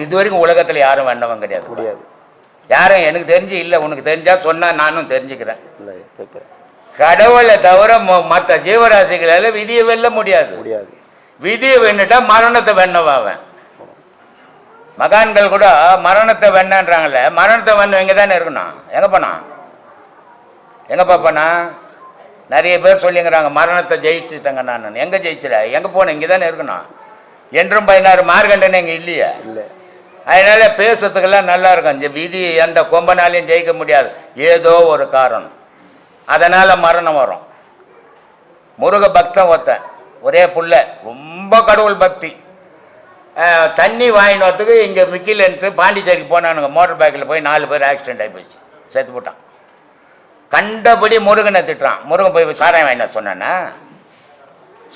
இது வரைக்கும் உலகத்தில் யாரும் வெண்ணவன் கிடையாது. முடியாது. யாரும் எனக்கு தெரிஞ்சு இல்லை. உனக்கு தெரிஞ்சா சொன்னா நானும் தெரிஞ்சுக்கிறேன். கடவுளை தவிர மற்ற ஜீவராசிகளால விதியை வெல்ல முடியாது. விதியை வெண்ணுட்டா மரணத்தை வெண்ணவாவன். மகான்கள் கூட மரணத்தை வெண்ணன்றாங்கல்ல, மரணத்தை வெண்ண எங்கே தானே இருக்கணும். எங்கே போனா, எங்கப்பா போனா? நிறைய பேர் சொல்லிங்கிறாங்க மரணத்தை ஜெயிச்சுட்டேங்க நான். எங்கே ஜெயிச்சிட, எங்கே போனேன்? இங்கே தானே இருக்கணும். என்றும் 16 மார்கண்டன்னு இங்கே இல்லையா? இல்லை. அதனால பேசுறதுக்கெல்லாம் நல்லா இருக்கும். இந்த விதி எந்த கொம்பனாலையும் ஜெயிக்க முடியாது. ஏதோ ஒரு காரணம், அதனால மரணம் வரும். முருக பக்தன் ஒருத்தன், ஒரே புள்ள, ரொம்ப கடவுள் பக்தி. தண்ணி வாங்கினதுக்கு இங்கே மிக்கிலன்ட்டு பாண்டிச்சேரிக்கு போனானுங்க. மோட்டர் பைக்கில் போய் 4 பேர் ஆக்சிடென்ட் ஆகி போச்சு, செத்து போட்டான். கண்டபடி முருகனை திட்டுறான். முருகன் போய் சாராயம் வாங்கினா சொன்னானா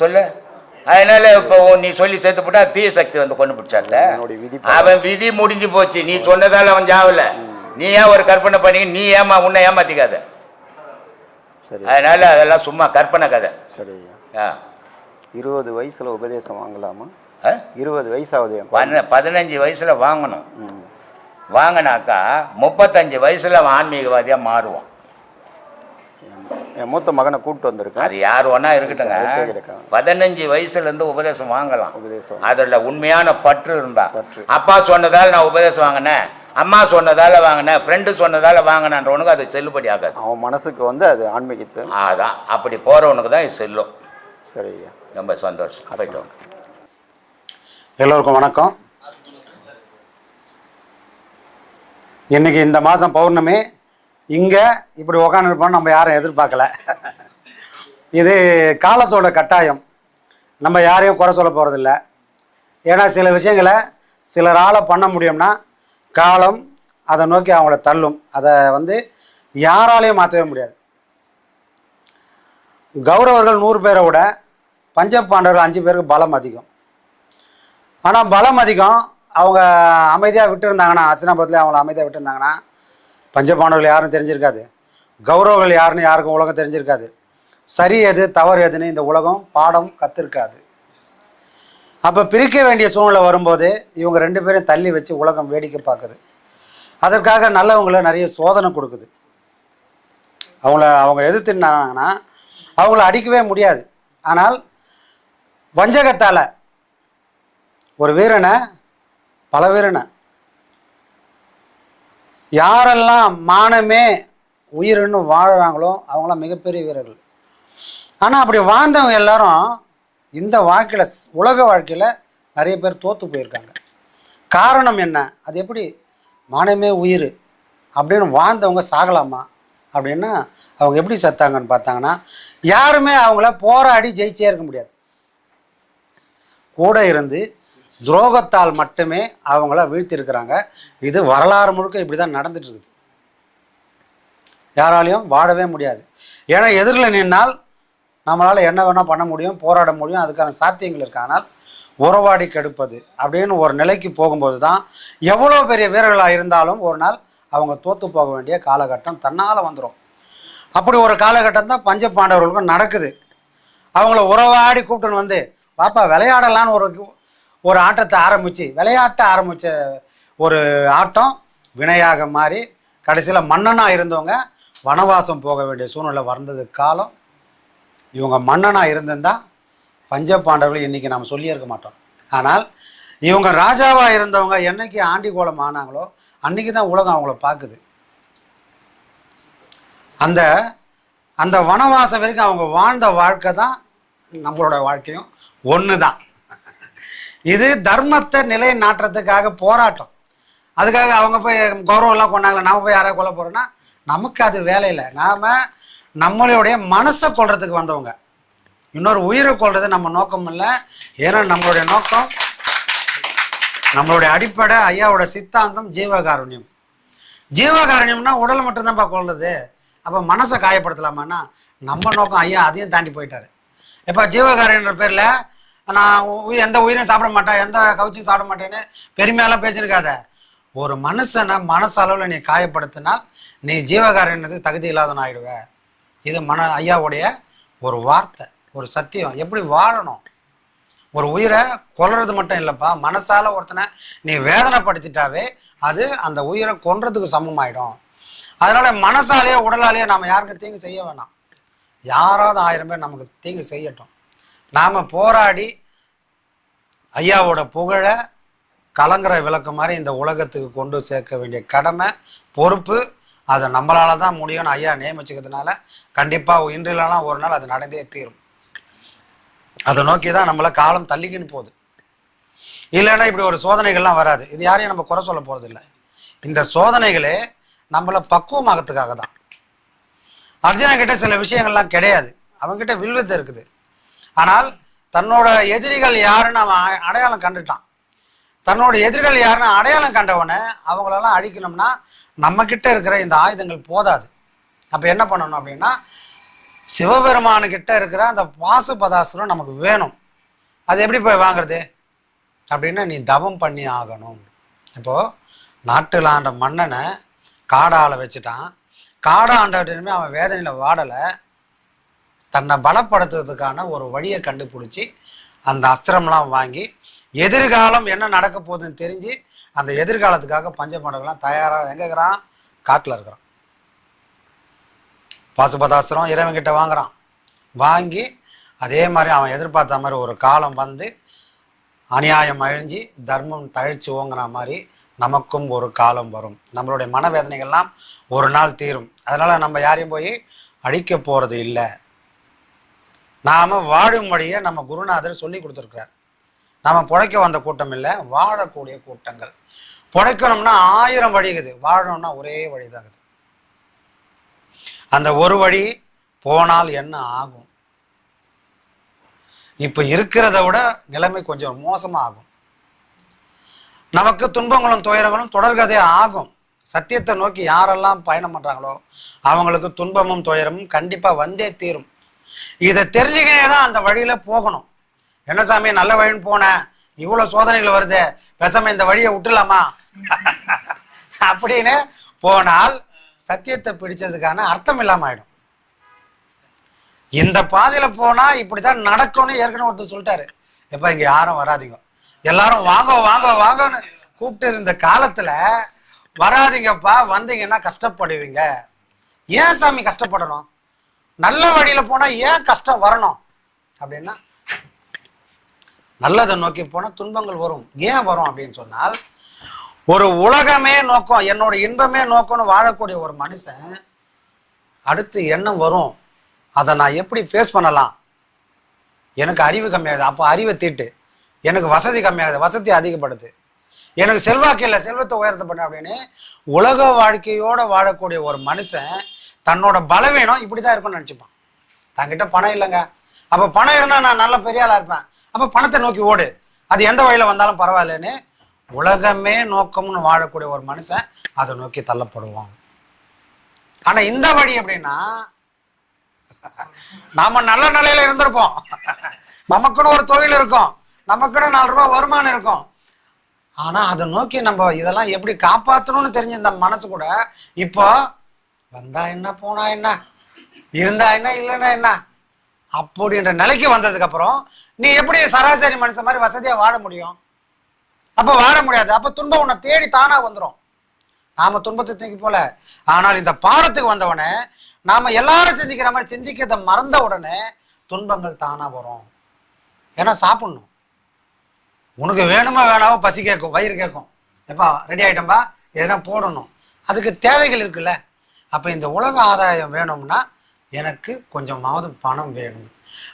சொல்லு. அதனால இப்போ நீ சொல்லி செத்து போட்டா தீய சக்தி வந்து கொண்டு பிடிச்சாத. அவன் விதி முடிஞ்சு போச்சு. நீ சொன்னதால அவன் ஜாவல. நீ ஏன் ஒரு கற்பனை பண்ணி நீ உன்னை ஏமாத்திக்காத. அதனால அதெல்லாம் சும்மா கற்பனை கதை. சரி. 20 வயசுல உபதேசம் வாங்கலாமா? 20 வயசு ஆகுது. 15 வயசுல வாங்கணும். வாங்கினாக்கா 35 வயசுல ஆன்மீகவாதியா மாறுவான். என் மூத்த மகனை கூப்பிட்டு வந்திருக்கேன். அது யார் ஒன்னா இருக்கட்டுங்க. 15 வயசுல இருந்து உபதேசம் வாங்கலாம். அதுல உண்மையான பற்று இருந்தா. அப்பா சொன்னதால நான் உபதேசம் வாங்கினேன், அம்மா சொன்னதால வாங்கினேன், ஃப்ரெண்டு சொன்னதால வாங்கினன்றவனுக்கு அது செல்லுபடி ஆகாது. அவன் மனசுக்கு வந்து அது ஆன்மீகத்தை அதான் அப்படி போறவனுக்கு தான் இது செல்லும். சரி, ரொம்ப சந்தோஷம். போயிட்டு வாங்க. எல்லோருக்கும் வணக்கம். இன்றைக்கி இந்த மாதம் பௌர்ணமி. இங்கே இப்படி உக்காந்துருப்போம் நம்ம யாரும் எதிர்பார்க்கல. இது காலத்தோட கட்டாயம். நம்ம யாரையும் குறை சொல்ல போகிறதில்ல. ஏன்னா சில விஷயங்களை சிலரால் பண்ண முடியும்னா காலம் அதை நோக்கி அவங்கள தள்ளும். அதை யாராலையும் மாற்றவே முடியாது. கௌரவர்கள் 100 பேரை விட பஞ்சபாண்டவர்கள் 5 பேருக்கு பலம் அதிகம். ஆனால் பலம் அதிகம். அவங்க அமைதியாக விட்டுருந்தாங்கன்னா, அஸ்தினாபுரத்தில் அவங்கள அமைதியாக விட்டுருந்தாங்கன்னா பஞ்சபாண்டவர்கள் யாரும் தெரிஞ்சிருக்காது. கௌரவர்கள் யாருன்னு யாருக்கும் உலகம் தெரிஞ்சிருக்காது. சரி எது தவறு எதுன்னு இந்த உலகம் பாடம் கற்றுருக்காது. அப்போ பிரிக்க வேண்டிய சூழ்நிலை வரும்போது இவங்க 2 பேரும் தள்ளி வச்சு உலகம் வேடிக்கை பார்க்குது. அதற்காக நல்லவங்களை நிறைய சோதனை கொடுக்குது. அவங்க எதிர்த்துனாங்கன்னா அவங்கள அடிக்கவே முடியாது. ஆனால் வஞ்சகத்தால் ஒரு வீரனை பல வீரனை யாரெல்லாம் மானமே உயிர்னு வாழுறாங்களோ அவங்களாம் மிகப்பெரிய வீரர்கள். ஆனால் அப்படி வாழ்ந்தவங்க எல்லாரும் இந்த வாழ்க்கையில், உலக வாழ்க்கையில் நிறைய பேர் தோற்று போயிருக்காங்க. காரணம் என்ன? அது எப்படி மானமே உயிர் அப்படின்னு வாழ்ந்தவங்க சாகலாமா அப்படின்னா அவங்க எப்படி செத்தாங்கன்னு பார்த்தாங்கன்னா யாருமே அவங்கள போராடி ஜெயிச்சே இருக்க முடியாது. கூட இருந்து துரோகத்தால் மட்டுமே அவங்கள வீழ்த்திருக்கிறாங்க. இது வரலாறு முழுக்க இப்படி தான் நடந்துட்டு இருக்குது. யாராலையும் வாழவே முடியாது. ஏன்னா எதிரில் நின்னால் நம்மளால் என்ன வேணால் பண்ண முடியும், போராட முடியும், அதுக்கான சாத்தியங்கள் இருக்கு. ஆனால் உறவாடி கெடுப்பது அப்படின்னு ஒரு நிலைக்கு போகும்போது தான் எவ்வளோ பெரிய வீரர்களாக இருந்தாலும் ஒரு நாள் அவங்க தோற்று போக வேண்டிய காலகட்டம் தன்னால் வந்துடும். அப்படி ஒரு காலகட்டம் தான் பஞ்சபாண்டவர்களுக்கும் நடக்குது. அவங்கள உறவாடி கூப்பிட்டுன்னு பாப்பா விளையாடலான்னு ஒரு ஆட்டத்தை ஆரம்பித்து விளையாட்ட ஆரம்பித்த ஒரு ஆட்டம் வினையாக மாறி கடைசியில் மன்னனாக இருந்தவங்க வனவாசம் போக வேண்டிய சூழ்நிலை வந்தது காலம். இவங்க மன்னனாக இருந்திருந்தால் பஞ்சபாண்டவர்கள் இன்றைக்கி நாம் சொல்லியே இருக்க மாட்டோம். ஆனால் இவங்க ராஜாவாக இருந்தவங்க என்னைக்கு ஆண்டி கோலம் ஆனாங்களோ அன்றைக்கி தான் உலகம் அவங்கள பார்க்குது. அந்த அந்த வனவாசம் வரைக்கும் அவங்க வாழ்ந்த வாழ்க்கை தான் நம்மளோட வாழ்க்கையும் ஒன்று தான். இது தர்மத்தை நிலை நாட்டுறதுக்காக போராட்டம். அதுக்காக அவங்க போய் கௌரவம்லாம் கொண்டாங்களே, நாம் போய் யாராவது கொல்ல போகிறோன்னா நமக்கு அது வேலை இல்லை. நாம் நம்மளுடைய மனசை கொள்றதுக்கு வந்தவங்க. இன்னொரு உயிரை கொள்வது நம்ம நோக்கம் இல்லை. ஏன்னா நம்மளுடைய நோக்கம், நம்மளுடைய அடிப்படை ஐயாவோட சித்தாந்தம் ஜீவகாருண்யம். ஜீவகாருண்யம்னா உடலை மட்டும்தான்ப்பா கொள்வது. அப்போ மனசை காயப்படுத்தலாமான்னா நம்ம நோக்கம் ஐயா அதையும் தாண்டி போயிட்டாரு. இப்போ ஜீவகாருண்யன்ற பேரில் நான் எந்த உயிரையும் சாப்பிட மாட்டேன், எந்த கவுச்சியும் சாப்பிட மாட்டேன்னு பெருமையெல்லாம் பேசியிருக்காத. ஒரு மனுஷனை மனசளவில் நீ காயப்படுத்தினால் நீ ஜீவகாருண்யத்துக்கு தகுதி இல்லாதவன் ஆகிடுவ. இது ஐயாவுடைய ஒரு வார்த்தை, ஒரு சத்தியம். எப்படி வாழணும்? ஒரு உயிரை கொல்றது மட்டும் இல்லைப்பா, மனசால ஒருத்தனை நீ வேதனைப்படுத்திட்டாவே அது அந்த உயிரை கொன்றதுக்கு சமமாயிடும். அதனால மனசாலேயோ உடலாலேயோ நாம் யாருக்கும் தீங்கு செய்ய வேணாம். யாராவது 1000 பேர் நமக்கு தீங்கு செய்யட்டும். நாம் போராடி ஐயாவோட புகழை கலங்குற விளக்கு மாதிரி இந்த உலகத்துக்கு கொண்டு சேர்க்க வேண்டிய கடமை, பொறுப்பு அதை நம்மளால தான் முடியும்னு ஐயா நியமிச்சுக்கிறதுனால கண்டிப்பாக இன்றிலாம் ஒரு நாள் அது நடந்தே தீரும். அதை நோக்கி தான் நம்மளை காலம் தள்ளிக்கின்னு போகுது. இல்லைன்னா இப்படி ஒரு சோதனைகள்லாம் வராது. இது யாரையும் நம்ம குறை சொல்ல போகிறதில்லை. இந்த சோதனைகளே நம்மளை பக்குவமாகறதுக்காக தான். அர்ஜுனன்கிட்ட சில விஷயங்கள்லாம் கிடையாது, அவங்ககிட்ட வில்வித்தை இருக்குது. ஆனால் தன்னோட எதிரிகள் யாருன்னு அவன் அடையாளம் கண்டுட்டான். தன்னோட எதிரிகள் யாருன்னு அடையாளம் கண்டவனை அவங்களெல்லாம் அழிக்கணும்னா நம்மக்கிட்ட இருக்கிற இந்த ஆயுதங்கள் போதாது. அப்போ என்ன பண்ணணும் அப்படின்னா சிவபெருமானுக்கிட்ட இருக்கிற அந்த பாசுபதாசுரம் நமக்கு வேணும். அது எப்படி போய் வாங்குறது அப்படின்னா நீ தவம் பண்ணி ஆகணும். இப்போது நாட்டில் ஆண்ட மன்னனை காடால வச்சுட்டான். காடாண்டமே அவன் வேதனையில் வாடலை. தன்னை பலப்படுத்துறதுக்கான ஒரு வழியை கண்டுபிடிச்சி அந்த அஸ்திரம்லாம் வாங்கி எதிர்காலம் என்ன நடக்க போகுதுன்னு தெரிஞ்சு அந்த எதிர்காலத்துக்காக பஞ்சபாண்டவர்கள்லாம் தயாராக எங்கே இருக்கிறான்? காட்டில் இருக்கிறான். பாசுபதாஸ்திரம் இறைவன்கிட்ட வாங்குறான். வாங்கி அதே மாதிரி அவன் எதிர்பார்த்த மாதிரி ஒரு காலம் வந்து அநியாயம் அழிஞ்சு தர்மம் தழிச்சு ஓங்குற மாதிரி நமக்கும் ஒரு காலம் வரும். நம்மளுடைய மனவேதனைகள்லாம் ஒரு நாள் தீரும். அதனால் நம்ம யாரையும் போய் அழிக்க போகிறது இல்லை. நாம் வாழும் வழியை நம்ம குருநாதர் சொல்லி கொடுத்துருக்கிறார். நாம் பிழைக்க வந்த கூட்டம் இல்லை, வாழக்கூடிய கூட்டங்கள். பிழைக்கணும்னா 1000 வழி இருக்குது, வாழணும்னா ஒரே வழி தான் இருக்குது. அந்த ஒரு வழி போனால் என்ன ஆகும்? இப்போ இருக்கிறத விட நிலைமை கொஞ்சம் மோசமாக ஆகும். நமக்கு துன்பங்களும் துயரங்களும் தொடர்கதையே ஆகும். சத்தியத்தை நோக்கி யாரெல்லாம் பயணம் பண்ணுறாங்களோ அவங்களுக்கு துன்பமும் துயரமும் கண்டிப்பாக வந்தே தீரும். இதை தெரிஞ்சுக்கினே தான் அந்த வழியில் போகணும். என்ன சாமி நல்ல வழின்னு போனேன், இவ்வளோ சோதனைகள் வருது, பேசாம இந்த வழியை விட்டுலாமா அப்படின்னு போனால் சத்தியத்தை பிடிச்சதுக்கான அர்த்தம் இல்லாமல் ஆயிடும். இந்த பாதையில் போனால் இப்படி தான் நடக்கும்னு ஏற்கனவே ஒருத்தர் சொல்லிட்டாரு. எப்போ இங்கே யாரும் வராதிங்க, எல்லாரும் வாங்க வாங்க வாங்கன்னு கூப்பிட்டு இருந்த காலத்தில் வராதிங்கப்பா, வந்தீங்கன்னா கஷ்டப்படுவீங்க. ஏன் சாமி கஷ்டப்படணும்? நல்ல வழியில் போனால் ஏன் கஷ்டம் வரணும் அப்படின்னா, நல்லதை நோக்கி போனால் துன்பங்கள் வரும். ஏன் வரும் அப்படின்னு சொன்னால், ஒரு உலகமே நோக்கம், என்னோட இன்பமே நோக்கம்னு வாழக்கூடிய ஒரு மனுஷன் அடுத்து எண்ணம் வரும், அதை நான் எப்படி ஃபேஸ் பண்ணலாம்? எனக்கு அறிவு கம்மியாகுது, அப்போ அறிவை தீட்டு. எனக்கு வசதி கம்மியாகுது, வசதி அதிகப்படுது. எனக்கு செல்வாக்கு இல்லை, செல்வத்தை உயர்த்த பண்ண அப்படின்னு உலக வாழ்க்கையோடு வாழக்கூடிய ஒரு மனுஷன் தன்னோட பலவீனம் இப்படி தான் இருக்கும்னு நினச்சிப்பான். தங்கிட்ட பணம் இல்லைங்க, அப்போ பணம் இருந்தால் நான் நல்ல பெரிய ஆளாக இருப்பேன், அப்போ பணத்தை நோக்கி ஓடு, அது எந்த வழியில் வந்தாலும் பரவாயில்லன்னு உலகமே நோக்கம்னு வாழக்கூடிய ஒரு மனுஷன் அதை நோக்கி தள்ளப்படுவான். ஆனால் இந்த வழி எப்படின்னா, நாம நல்ல நிலையில இருந்திருப்போம், நமக்குன்னு ஒரு தொழில் இருக்கும், நமக்குன்னு 4 ரூபாய் வருமானம் இருக்கும். ஆனா அதை நோக்கி நம்ம இதெல்லாம் எப்படி காப்பாற்றணும்னு தெரிஞ்ச இந்த மனசு கூட இப்போ வந்தா என்ன போனா என்ன, இருந்தா என்ன இல்லைன்னா என்ன அப்படின்ற நிலைக்கு வந்ததுக்கு அப்புறம் நீ எப்படி சராசரி மனுஷன் மாதிரி வசதியா வாழ முடியும்? அப்ப வாழ முடியாது. அப்ப துன்பம் உன்னை தேடி தானா வந்துடும். நாம துன்பத்தை தூக்கி போல. ஆனால் இந்த பாடத்துக்கு வந்தவனே நாம எல்லாரும் சிந்திக்கிற மாதிரி சிந்திக்கிறத மறந்த உடனே துன்பங்கள் தானா வரும். ஏன்னா சாப்பிடணும், உனக்கு வேணுமா வேணாமோ பசி கேட்கும், வயிறு கேட்கும், எப்பா ரெடி ஆகிட்டம்பா எதனா போடணும், அதுக்கு தேவைகள் இருக்குல்ல. அப்போ இந்த உலக ஆதாயம் வேணும்னா எனக்கு கொஞ்சமாவது பணம் வேணும்.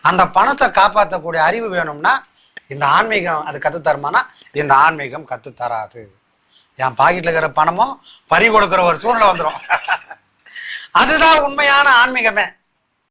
அந்த பணத்தை காப்பாற்றக்கூடிய அறிவு வேணும்னா இந்த ஆன்மீகம் அது கற்றுத்தருமானா இந்த ஆன்மீகம் கற்றுத்தராது. என் பாக்கெட்டில் இருக்கிற பணமும் பறி கொடுக்குற ஒரு சூழ்நிலை வந்துடும். அதுதான் உண்மையான ஆன்மீகமே.